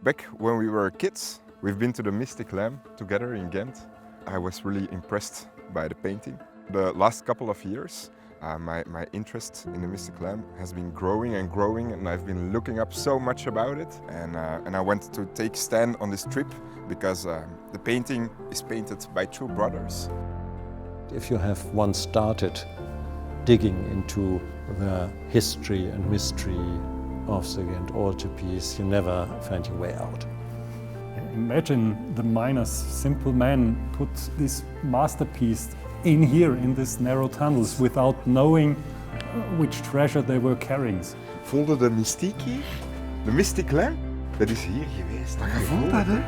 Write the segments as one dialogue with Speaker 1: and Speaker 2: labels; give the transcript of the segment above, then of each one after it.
Speaker 1: Back when we were kids, we've been to the Mystic Lamp together in Ghent. I was really impressed by the painting. The last couple of years, my interest in the Mystic Lamp has been growing and growing, and I've been looking up so much about it. And I went to take stand on this trip because the painting is painted by two brothers.
Speaker 2: If you have once started digging into the history and mystery of the Ghent altarpiece, you never find your way out.
Speaker 3: Imagine the miners, simple men, put this masterpiece in here, in these narrow tunnels, without knowing which treasure they were carrying.
Speaker 1: Voelde de Mistici, de Mystic Lamp, dat is hier geweest.
Speaker 4: Je voelt dat, hè?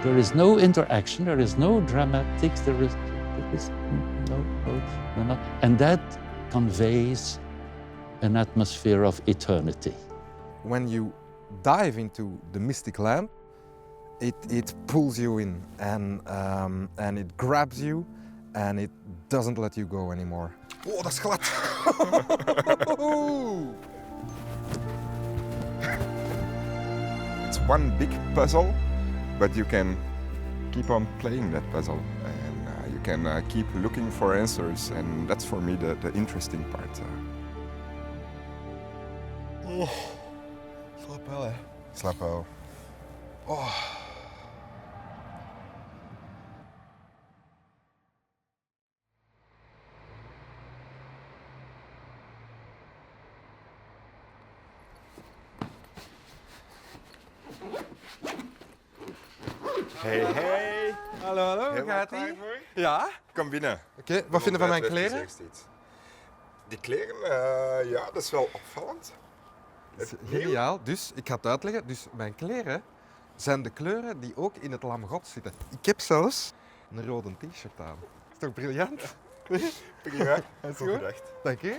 Speaker 5: There is no interaction, there is no dramatics, there is no. And that conveys an atmosphere of eternity.
Speaker 4: When you dive into the Mystic Lamp, it pulls you in and it grabs you and it doesn't let you go anymore. Oh, dat is glad!
Speaker 1: It's one big puzzle, but you can keep on playing that puzzle and you can keep looking for answers, and that's for me the interesting part.
Speaker 4: Oh, slaap wel, hè?
Speaker 1: Slaap wel.
Speaker 4: Oh.
Speaker 1: Hey, hey.
Speaker 4: Hallo, hallo, hoe gaat
Speaker 1: klaar
Speaker 4: ie?
Speaker 1: voor?
Speaker 4: Ja?
Speaker 1: Kom binnen.
Speaker 4: Oké, wat vinden van mijn kleren?
Speaker 1: Die kleren, ja, dat is wel opvallend.
Speaker 4: Dat is geniaal. Dus, ik ga het uitleggen. Dus mijn kleren zijn de kleuren die ook in het Lam God zitten. Ik heb zelfs een rode t-shirt aan. Is toch briljant?
Speaker 1: Prima,
Speaker 4: Dat is
Speaker 1: goed
Speaker 4: goed.
Speaker 1: gedacht.
Speaker 4: Dank je.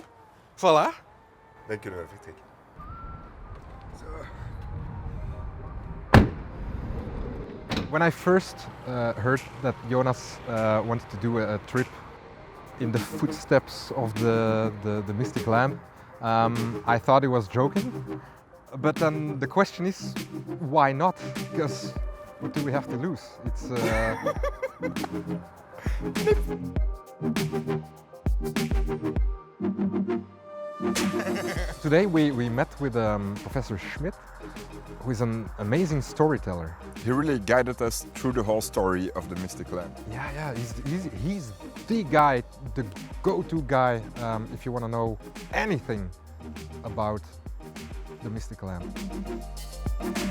Speaker 4: Voilà.
Speaker 1: Dan kunnen we vertrekken. Zo.
Speaker 4: When I first heard that Jonas wanted to do a trip in the footsteps of the Mystic Lamp, I thought he was joking. But then the question is, why not? Because what do we have to lose? It's Today we met with Professor Schmidt, who is an amazing storyteller.
Speaker 1: He really guided us through the whole story of the Mystic Lamp.
Speaker 4: Yeah, he's the guy, the go-to guy, if you want to know anything about the Mystic Lamp.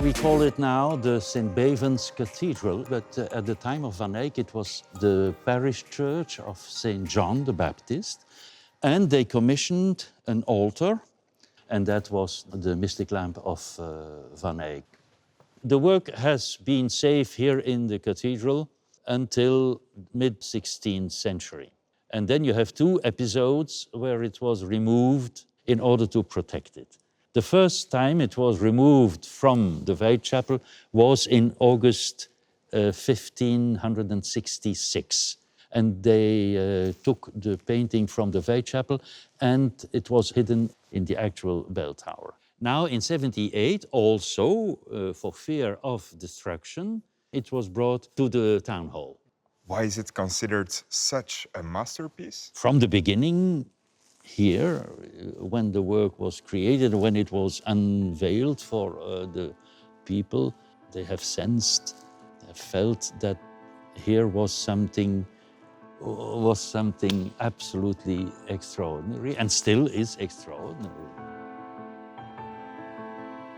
Speaker 5: We call it now the St. Bavon's Cathedral, but at the time of Van Eyck it was the parish church of St. John the Baptist, and they commissioned an altar, and that was the Mystic Lamp of Van Eyck. The work has been safe here in the cathedral until mid-16th century. And then you have two episodes where it was removed in order to protect it. The first time it was removed from the Whitechapel was in August 1566. And they took the painting from the Whitechapel and it was hidden in the actual bell tower. Now in 78, also for fear of destruction, it was brought to the town hall.
Speaker 1: Why is it considered such a masterpiece?
Speaker 5: From the beginning, here, when the work was created, when it was unveiled for the people, they have sensed, felt that here was something absolutely extraordinary, and still is extraordinary.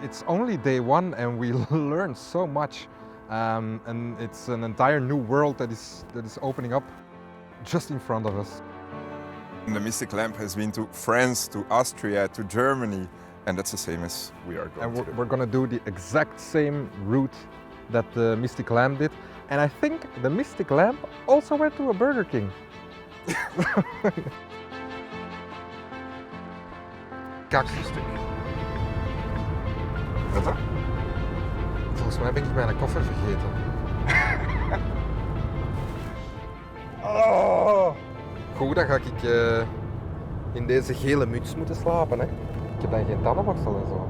Speaker 4: It's only day one and we learned so much, and it's an entire new world that is opening up just in front of us.
Speaker 1: The Mystic Lamp has been to France, to Austria, to Germany, and that's the same as we are going
Speaker 4: And
Speaker 1: to do.
Speaker 4: we're going to do the exact same route that the Mystic Lamp did. And I think the Mystic Lamp also went to a Burger King. Kakstuk.
Speaker 1: Wat dan?
Speaker 4: Volgens mij ben ik mijn koffer vergeten.
Speaker 1: Oh!
Speaker 4: Goed, dan ga ik in deze gele muts moeten slapen, hè. Ik heb dan geen tandenborstel en zo.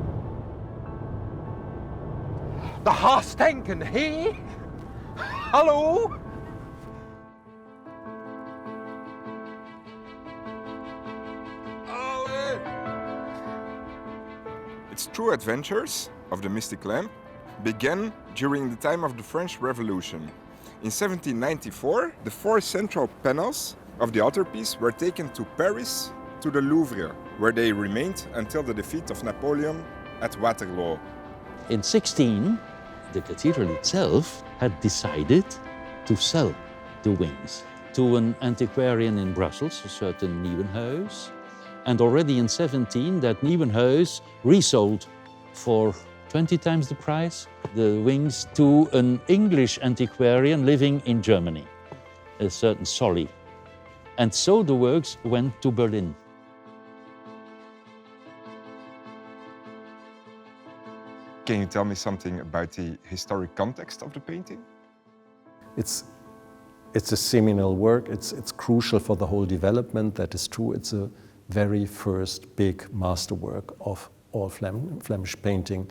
Speaker 4: De haastdenken, hé? Hallo?
Speaker 1: Its true adventures of the mystic lamp began during the time of the French Revolution. In 1794, the 4 central panels of the altarpiece were taken to Paris to the Louvre, where they remained until the defeat of Napoleon at Waterloo.
Speaker 5: In 16, the cathedral itself had decided to sell the wings to an antiquarian in Brussels, a certain Nieuwenhuis. And already in 17, that Nieuwenhuis resold for 20 times the price the wings to an English antiquarian living in Germany, a certain Solly. And so the works went to Berlin.
Speaker 1: Can you tell me something about the historic context of the painting?
Speaker 2: It's a seminal work. It's crucial for the whole development. That is true. It's a very first big masterwork of all Flemish painting.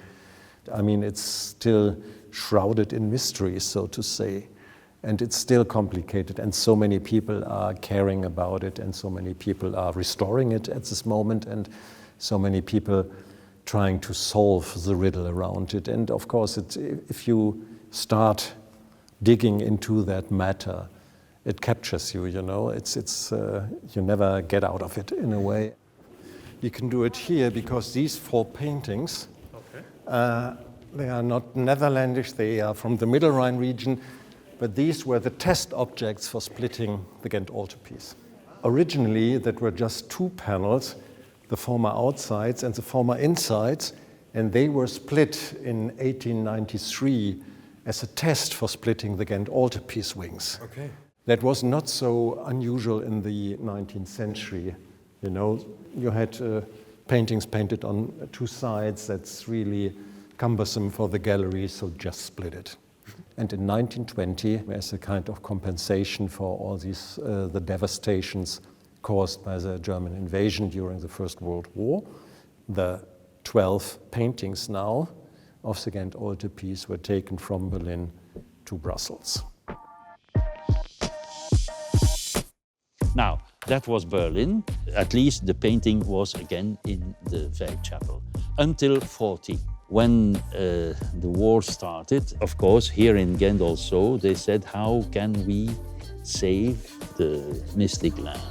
Speaker 2: I mean, it's still shrouded in mystery, so to say, and it's still complicated, and so many people are caring about it, and so many people are restoring it at this moment, and so many people trying to solve the riddle around it. And of course, if you start digging into that matter, it captures you, you know. You never get out of it in a way. You can do it here because these 4 paintings, they are not Netherlandish, they are from the Middle Rhine region, but these were the test objects for splitting the Ghent altarpiece. Originally, that were just 2 panels, the former outsides and the former insides, and they were split in 1893 as a test for splitting the Ghent altarpiece wings.
Speaker 1: Okay.
Speaker 2: That was not so unusual in the 19th century. You know, you had paintings painted on 2 sides. That's really cumbersome for the gallery, so just split it. And in 1920, as a kind of compensation for all these the devastations caused by the German invasion during the First World War, the 12 paintings now of the Ghent altarpiece were taken from Berlin to Brussels.
Speaker 5: Now, that was Berlin. At least the painting was again in the Eyck chapel until 40. When the war started, of course, here in Ghent also, they said, how can we save the mystic lamp?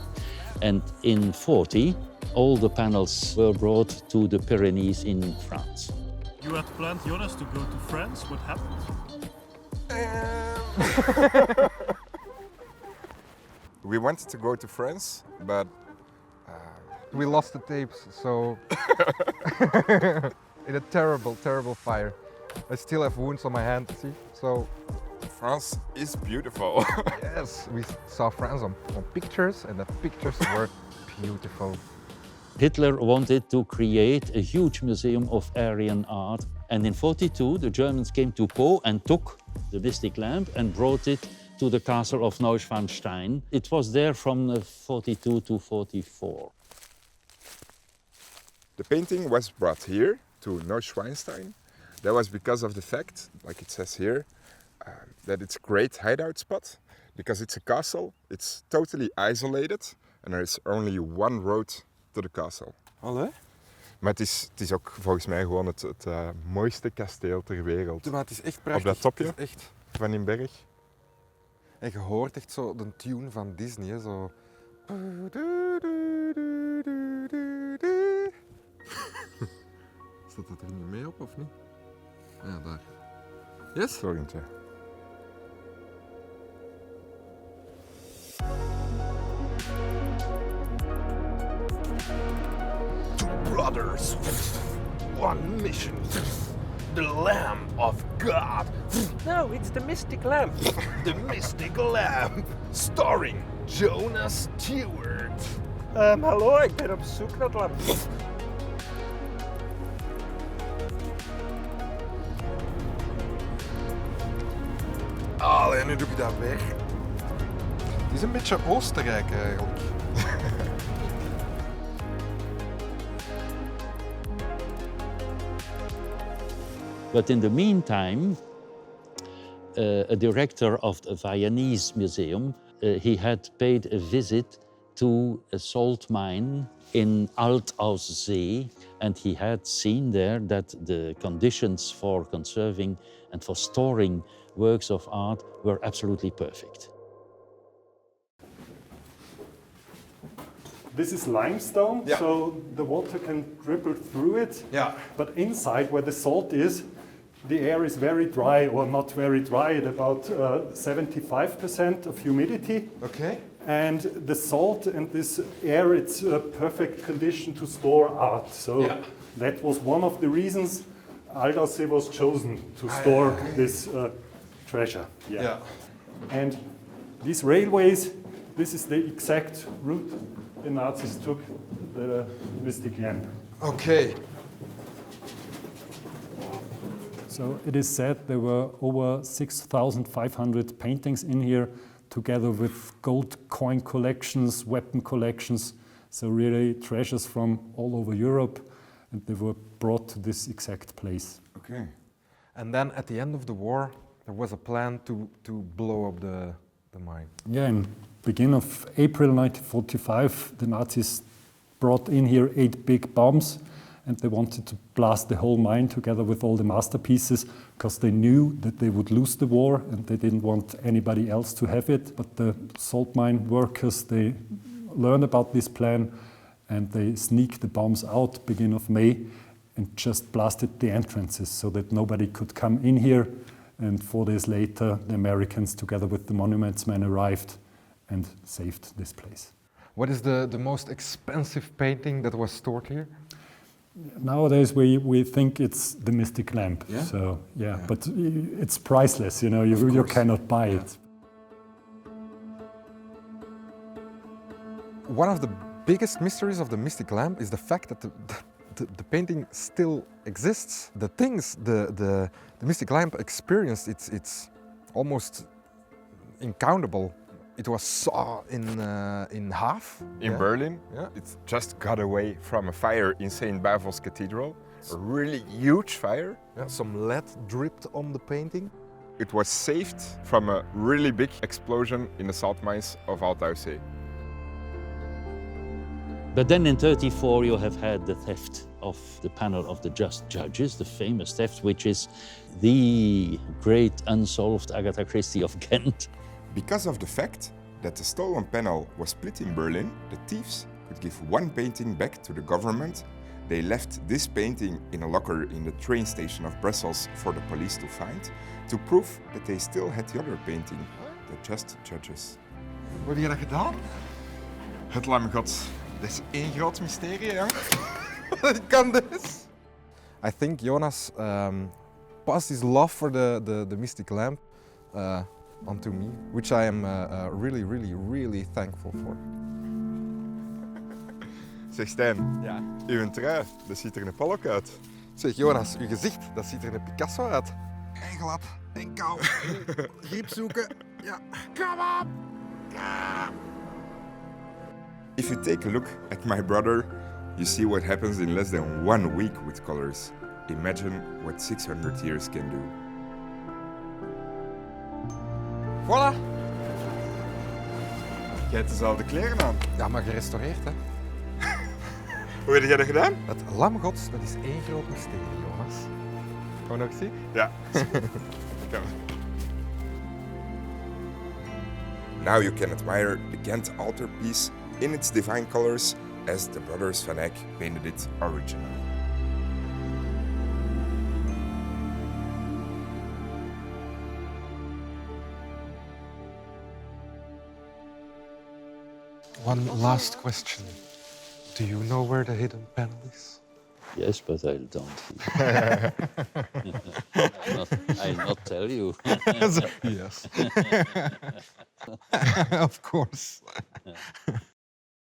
Speaker 5: And in 40, all the panels were brought to the Pyrenees in France.
Speaker 6: You had planned, Jonas, to go to France. What happened?
Speaker 1: We wanted to go to France, but
Speaker 4: We lost the tapes, so in a terrible, terrible fire. I still have wounds on my hand, see? So
Speaker 1: France is beautiful.
Speaker 4: yes, we saw France on pictures, and the pictures were beautiful.
Speaker 5: Hitler wanted to create a huge museum of Aryan art. And in 42, the Germans came to Po and took the mystic lamp and brought it to the castle of Neuschwanstein. It was there from 42 to 44.
Speaker 1: The painting was brought here to Neuschwanstein. That was because of the fact, like it says here, that it's a great hideout spot. Because it's a castle, it's totally isolated and there is only one road to the castle.
Speaker 7: Allee?
Speaker 1: Maar het is ook volgens mij gewoon het mooiste kasteel ter wereld.
Speaker 7: Maar het is echt prachtig.
Speaker 1: Op dat topje
Speaker 7: Het is echt...
Speaker 1: van die berg.
Speaker 7: En je hoort echt zo de tune van Disney, hè, zo... Staat dat er niet mee op, of niet? Ja, daar. Yes?
Speaker 1: Sorry.
Speaker 8: Brothers, one mission. The Lamb of God. No, it's the Mystic Lamp. The Mystic Lamp. Starring Jonas Stewart. Hallo, ik ben op zoek naar het lamp.
Speaker 7: Allee, nu doe ik dat weg. Het is een beetje Oostenrijk eigenlijk.
Speaker 5: But in the meantime, a director of the Viennese Museum, he had paid a visit to a salt mine in Altaussee, and he had seen there that the conditions for conserving and for storing works of art were absolutely perfect.
Speaker 3: This is limestone,
Speaker 7: Yeah.
Speaker 3: so the water can dribble through it.
Speaker 7: Yeah.
Speaker 3: But inside, where the salt is, the air is very dry, or not very dry, at about 75% of humidity.
Speaker 7: Okay.
Speaker 3: And the salt and this air, it's a perfect condition to store art. So
Speaker 7: Yeah.
Speaker 3: that was one of the reasons Altaussee was chosen to store this treasure.
Speaker 7: Yeah.
Speaker 3: And these railways, this is the exact route the Nazis took the Mystic Lamp.
Speaker 7: Okay.
Speaker 3: So it is said there were over 6,500 paintings in here, together with gold coin collections, weapon collections, so really treasures from all over Europe, and they were brought to this exact place.
Speaker 1: Okay.
Speaker 4: And then at the end of the war, there was a plan to blow up the mine.
Speaker 3: Yeah, in beginning of April 1945, the Nazis brought in here 8 big bombs, and they wanted to blast the whole mine together with all the masterpieces, because they knew that they would lose the war and they didn't want anybody else to have it. But the salt mine workers, they learned about this plan and they sneaked the bombs out beginning of May and just blasted the entrances so that nobody could come in here. And 4 days later, the Americans, together with the monuments men, arrived and saved this place.
Speaker 4: What is the most expensive painting that was stored here?
Speaker 3: Nowadays, we think it's the Mystic Lamp.
Speaker 7: Yeah?
Speaker 3: So yeah, but it's priceless. You know, you cannot buy it.
Speaker 4: One of the biggest mysteries of the Mystic Lamp is the fact that the painting still exists. The things the Mystic Lamp experienced, it's almost incountable. It was saw in half.
Speaker 1: In Berlin,
Speaker 4: Yeah.
Speaker 1: it just got away from a fire in St. Basil's Cathedral, a really huge fire.
Speaker 4: Yeah, some lead dripped on the painting.
Speaker 1: It was saved from a really big explosion in the salt mines of Altaussee.
Speaker 5: But then in 1934 you have had the theft of the panel of the Just Judges, the famous theft, which is the great unsolved Agatha Christie of Ghent.
Speaker 1: Because of the fact that the stolen panel was split in Berlin, the thieves could give one painting back to the government. They left this painting in a locker in the train station of Brussels for the police to find, to prove that they still had the other painting, the Just Judges.
Speaker 7: Hoe heb je dat gedaan?
Speaker 1: Het lam God, dat is één groot mysterie, hè?
Speaker 7: Wat kan dit?
Speaker 4: I think Jonas passed his love for the Mystic Lamp onto me, which I am really thankful for.
Speaker 1: Zeg Stijn,
Speaker 7: Ja.
Speaker 1: uw trui, dat ziet er een Pollock uit.
Speaker 4: Zeg Jonas, uw gezicht, dat ziet er een Picasso uit.
Speaker 7: En glad, en kou. Griep zoeken. Ja. Come on!
Speaker 1: If you take a look at my brother, you see what happens in less than 1 week with colors. Imagine what 600 years can do.
Speaker 4: Voilà!
Speaker 1: Jij hebt dezelfde kleren aan.
Speaker 4: Ja, maar gerestaureerd, hè.
Speaker 1: Hoe heb jij dat gedaan?
Speaker 4: Het lamgods, dat is één groot mysterie, Jonas. Gaan we nog zien?
Speaker 1: Ja. Kom. Now you can admire the Ghent altarpiece in its divine colors as the brothers van Eyck painted it originally.
Speaker 4: One last question. Do you know where the hidden panel is?
Speaker 5: Yes, but I don't. I'll not tell you.
Speaker 7: Yes. Of course.